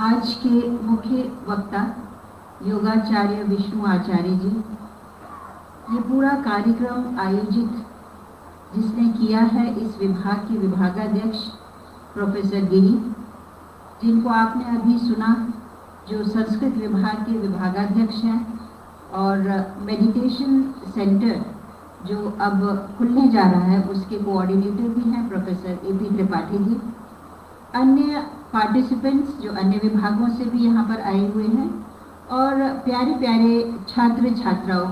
आज के मुख्य वक्ता योगाचार्य विष्णु आचार्य जी, ये पूरा कार्यक्रम आयोजित जिसने किया है इस विभाग के विभागाध्यक्ष प्रोफेसर गिरी, जिनको आपने अभी सुना, जो संस्कृत विभाग के विभागाध्यक्ष हैं, और मेडिटेशन सेंटर जो अब खुलने जा रहा है उसके कोऑर्डिनेटर भी हैं प्रोफेसर ए.पी. त्रिपाठी जी। अन्य पार्टिसिपेंट्स जो अन्य विभागों से भी यहाँ पर आए हुए हैं, और प्यारे प्यारे छात्र छात्राओं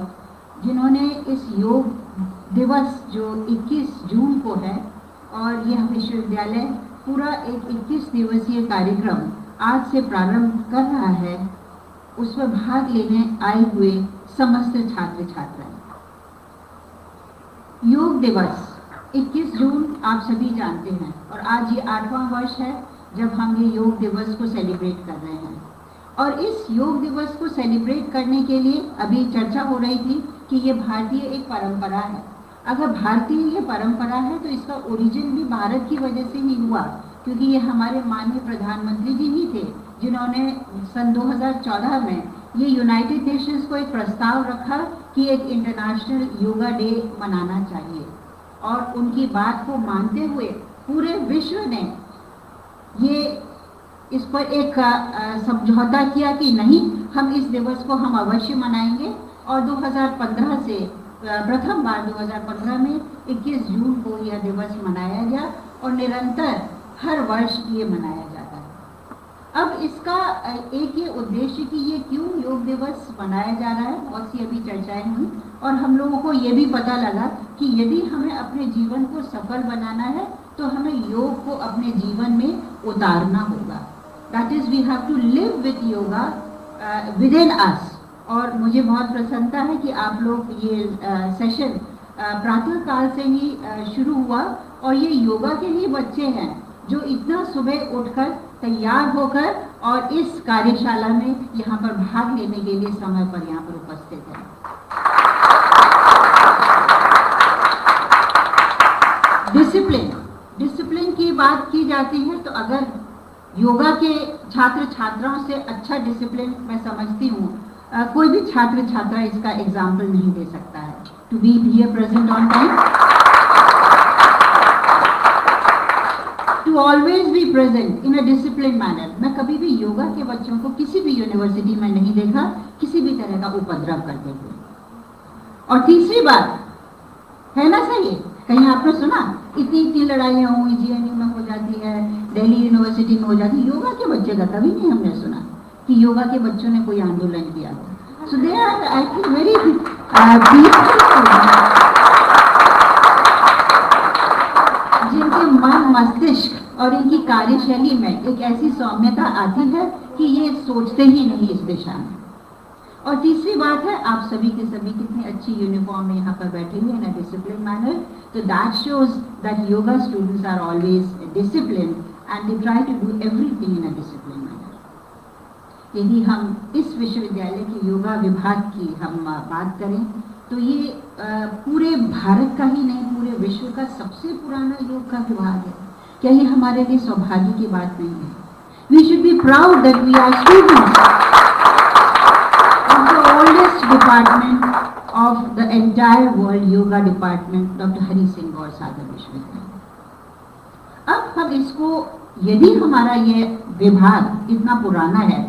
जिन्होंने इस योग दिवस जो 21 जून को है, और यह विश्वविद्यालय पूरा एक 21 दिवसीय कार्यक्रम आज से प्रारंभ कर रहा है, उसमें भाग लेने आए हुए समस्त छात्र छात्राएं। योग दिवस 21 जून आप सभी जानते हैं, और आज ये 8वां वर्ष है जब हम ये योग दिवस को सेलिब्रेट कर रहे हैं। और इस योग दिवस को सेलिब्रेट करने के लिए अभी चर्चा हो रही थी कि ये भारतीय एक परंपरा है। अगर भारतीय ये परंपरा है तो इसका ओरिजिन भी भारत की वजह से ही हुआ, क्योंकि ये हमारे माननीय प्रधानमंत्री जी ही थे जिन्होंने सन 2014 में ये यूनाइटेड नेशंस को एक प्रस्ताव रखा कि एक इंटरनेशनल योगा डे मनाना चाहिए, और उनकी बात को मानते हुए पूरे विश्व ने ये इस पर एक समझौता किया कि नहीं, हम इस दिवस को हम अवश्य मनाएंगे। और 2015 से प्रथम बार 2015 में 21 जून को यह दिवस मनाया गया, और निरंतर हर वर्ष ये मनाया जाता है। अब इसका एक ये उद्देश्य कि ये क्यों योग दिवस मनाया जा रहा है, बहुत सी अभी चर्चाएं हुई, और हम लोगों को ये भी पता लगा कि यदि हमें अपने जीवन को सफल बनाना है तो हमें योग को अपने जीवन में उतारना होगा। That is we have to live with yoga within us. और मुझे बहुत प्रसन्नता है कि आप लोग ये सेशन प्रातः काल से ही शुरू हुआ, और ये योगा के ही बच्चे हैं जो इतना सुबह उठकर तैयार होकर और इस कार्यशाला में यहाँ पर भाग लेने के लिए समय पर यहाँ पर उपस्थित हैं। डिसिप्लिन की बात की जाती है तो अगर योगा के छात्र छात्राओं से अच्छा डिसिप्लिन मैं समझती हूँ कोई भी छात्र छात्रा इसका एग्जाम्पल नहीं दे सकता है। To be here present on time, to always be present in a discipline manner. मैं कभी भी योगा के बच्चों को किसी भी यूनिवर्सिटी में नहीं देखा किसी भी तरह का उपद्रव करते हुए। और तीसरी बात है ना, सही, कहीं आपने सुना इतनी लड़ाइयाँ हुई, GNU में हो जाती है, दिल्ली यूनिवर्सिटी में हो जाती है, योगा के बच्चे का कभी नहीं हमने सुना कि योगा के बच्चों ने कोई आंदोलन किया हो। So they are I think very जिनके मन मस्तिष्क और इनकी कार्यशैली में एक ऐसी सौम्यता आती है कि ये सोचते ही नहीं इस दिशा में। और तीसरी बात है, आप सभी के सभी कितनी अच्छी यूनिफॉर्म में यहाँ पर बैठे हुए इन अ डिसिप्लिन मैनर, तो that shows that yoga students are always discipline and they try to do everything in a discipline manner. यदि हम इस विश्वविद्यालय के योगा विभाग की हम बात करें तो ये पूरे भारत का ही नहीं पूरे विश्व का सबसे पुराना योग का विभाग है। क्या ये हमारे लिए सौभाग्य की बात नहीं है? We should be proud that we are students oldest department of the entire world, yoga department, Dr. Hari Singh Gaur सागर विश्वविद्यालय। अब हम इसको, यदि हमारा ये विभाग इतना पुराना है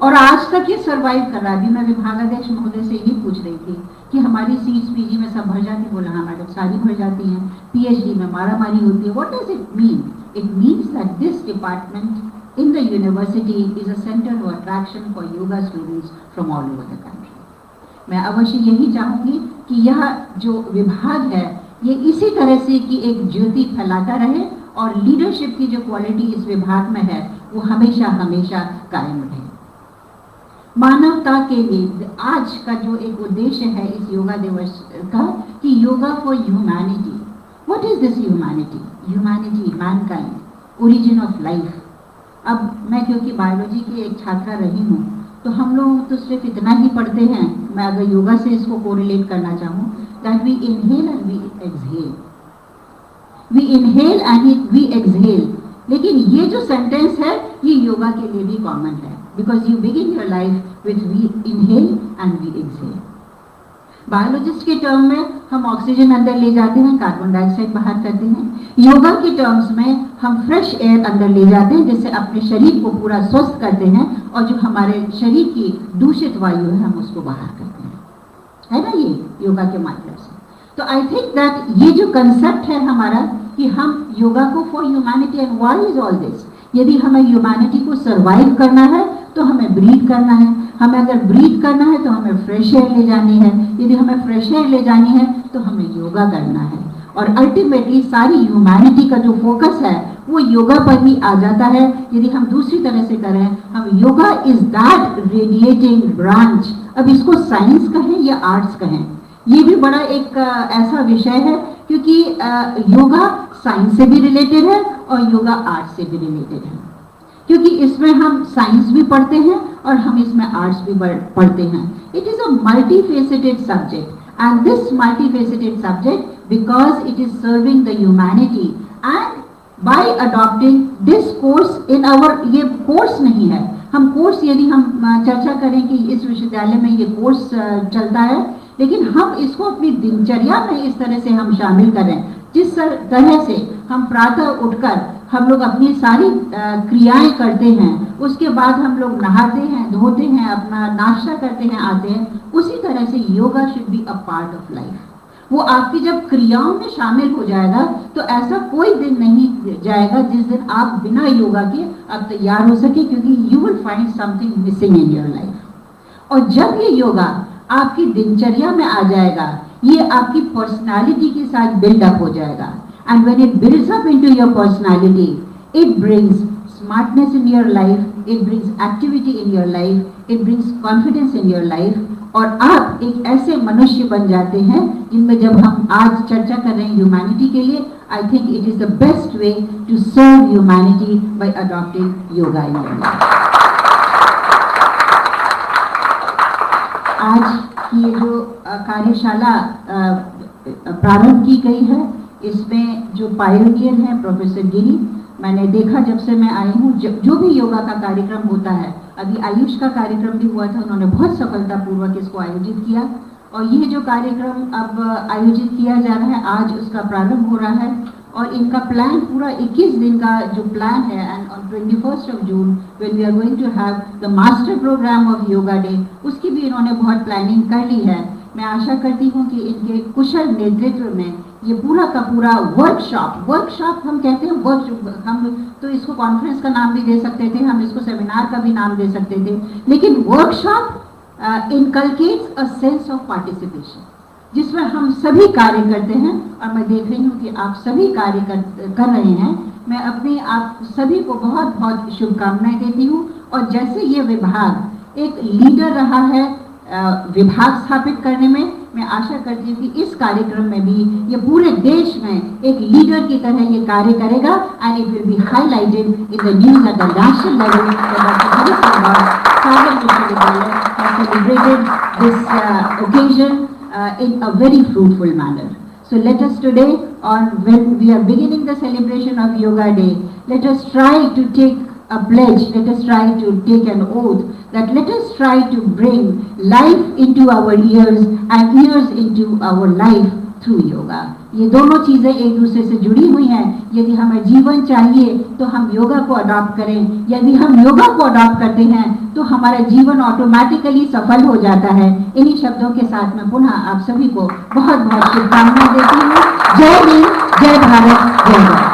और आज तक ये सरवाइव कर रहा है, अभी मैं विभागाध्यक्ष महोदय से यही पूछ रही थी कि हमारी सीट्स PG में सब भर जाती, बोला हाँ मैडम सारी भर जाती हैं, PhD में मारामारी होती है। What does it mean? It means that this department in the university is a center of attraction for yoga students from all over the country. मैं अवश्य यही चाहूँगी कि यह जो विभाग है ये इसी तरह से कि एक ज्योति फैलाता रहे, और लीडरशिप की जो क्वालिटी इस विभाग में है वो हमेशा हमेशा कायम रहे। मानवता के लिए आज का जो एक उद्देश्य है इस योगा दिवस का कि yoga for humanity. What is this humanity? Humanity, Mankind, origin of life. अब मैं क्योंकि बायोलॉजी की एक छात्रा रही हूँ तो हम लोग तो सिर्फ इतना ही पढ़ते हैं, मैं अगर योगा से इसको कोरिलेट करना चाहूँ, that we inhale and we exhale, we inhale and we exhale लेकिन ये जो सेंटेंस है ये योगा के लिए भी कॉमन है, because you begin your life with we inhale and we exhale. Biologist के टर्म में हम ऑक्सीजन अंदर ले जाते हैं, कार्बन डाइऑक्साइड बाहर करते हैं। योगा के टर्म्स में हम फ्रेश एयर अंदर ले जाते हैं, जिससे अपने शरीर को पूरा स्वस्थ करते हैं, और जो हमारे शरीर की दूषित वायु है हम उसको बाहर करते हैं, है ना, ये योगा के माध्यम से। तो आई थिंक दैट ये जो कंसेप्ट है हमारा कि हम योगा को for humanity, and why is all this, यदि हमें ह्यूमैनिटी को सर्वाइव करना है तो हमें ब्रीथ करना है, हमें अगर ब्रीथ करना है तो हमें फ्रेश एयर ले जानी है, यदि हमें फ्रेश एयर ले जानी है तो हमें योगा करना है, और अल्टीमेटली सारी ह्यूमैनिटी का जो फोकस है वो योगा पर ही आ जाता है। यदि हम दूसरी तरह से करें, हम yoga is that radiating branch, अब इसको साइंस कहें या आर्ट्स कहें, ये भी बड़ा एक ऐसा विषय है, क्योंकि योगा साइंस से भी रिलेटेड है और योगा आर्ट से भी रिलेटेड है, क्योंकि इसमें हम साइंस भी पढ़ते हैं और हम इसमें आर्ट्स भी पढ़ते हैं। It is a multifaceted subject, and this multifaceted subject because it is serving the humanity, and by adopting this course in our, ये कोर्स नहीं है, हम कोर्स यदि हम चर्चा करें कि इस विश्वविद्यालय में ये कोर्स चलता है, लेकिन हम इसको अपनी दिनचर्या में इस तरह से हम शामिल करें, जिस तरह से हम प्रातः उठकर हम लोग अपनी सारी क्रियाएं करते हैं, उसके बाद हम लोग नहाते हैं, धोते हैं, अपना नाश्ता करते हैं, आते हैं, उसी तरह से yoga should be a part of life. वो आपकी जब क्रियाओं में शामिल हो जाएगा तो ऐसा कोई दिन नहीं जाएगा जिस दिन आप बिना योगा के आप तैयार हो सके, क्योंकि you will find something missing in your life. और जब ये योगा आपकी दिनचर्या में आ जाएगा, ये आपकी पर्सनालिटी के साथ बिल्डअप हो जाएगा, and when it builds up into your personality, it brings smartness in your life, it brings activity in your life, it brings confidence in your life, और आप एक ऐसे मनुष्य बन जाते हैं जिनमें, जब हम आज चर्चा कर रहे हैं ह्यूमैनिटी के लिए, I think it is the best way to serve humanity by adopting yoga in your life. आज की ये जो कार्यशाला प्रारंभ की गई है, इसमें जो पायोनियर हैं प्रोफेसर गिरी, मैंने देखा जब से मैं आई हूँ, जो भी योगा का कार्यक्रम होता है, अभी आयुष का कार्यक्रम भी हुआ था, उन्होंने बहुत सफलतापूर्वक इसको आयोजित किया, और ये जो कार्यक्रम अब आयोजित किया जा रहा है, आज उसका प्रारंभ हो रहा है, और इनका प्लान पूरा 21 दिन का जो प्लान है, and on 21st of June when we are going to have the master program of yoga day, उसकी भी इन्होंने बहुत प्लानिंग कर ली है। मैं आशा करती हूँ कि इनके कुशल नेतृत्व में ये पूरा का पूरा वर्कशॉप हम कहते हैं, हम तो इसको कॉन्फ्रेंस का नाम भी दे सकते थे, हम इसको सेमिनार का भी नाम दे सकते थे, लेकिन workshop inculcates a sense of participation, जिसमें हम सभी कार्य करते हैं, और मैं देख रही हूँ कि आप सभी कार्य कर रहे हैं। मैं अपने आप सभी को बहुत बहुत शुभकामनाएं देती हूँ, और जैसे ये विभाग एक लीडर रहा है विभाग स्थापित करने में, मैं आशा करती हूँ कि इस कार्यक्रम में भी ये पूरे देश में एक लीडर की तरह ये कार्य करेगा, and it will be highlighted in the news at the national level has celebrated this occasion in a very fruitful manner. So let us today, when we are beginning the celebration of Yoga Day, let us try to take a pledge, let us try to take an oath that let us try to bring life into our ears and ears into our life through yoga. ये दोनों चीजें एक दूसरे से जुड़ी हुई हैं। यदि हमें जीवन चाहिए तो हम योगा को अडॉप्ट करें, यदि हम योगा को अडॉप्ट करते हैं तो हमारा जीवन ऑटोमेटिकली सफल हो जाता है। इन्हीं शब्दों के साथ में पुनः आप सभी को बहुत बहुत शुभकामनाएं देती हूँ। जय हिंद, जय भारत, जय भारत।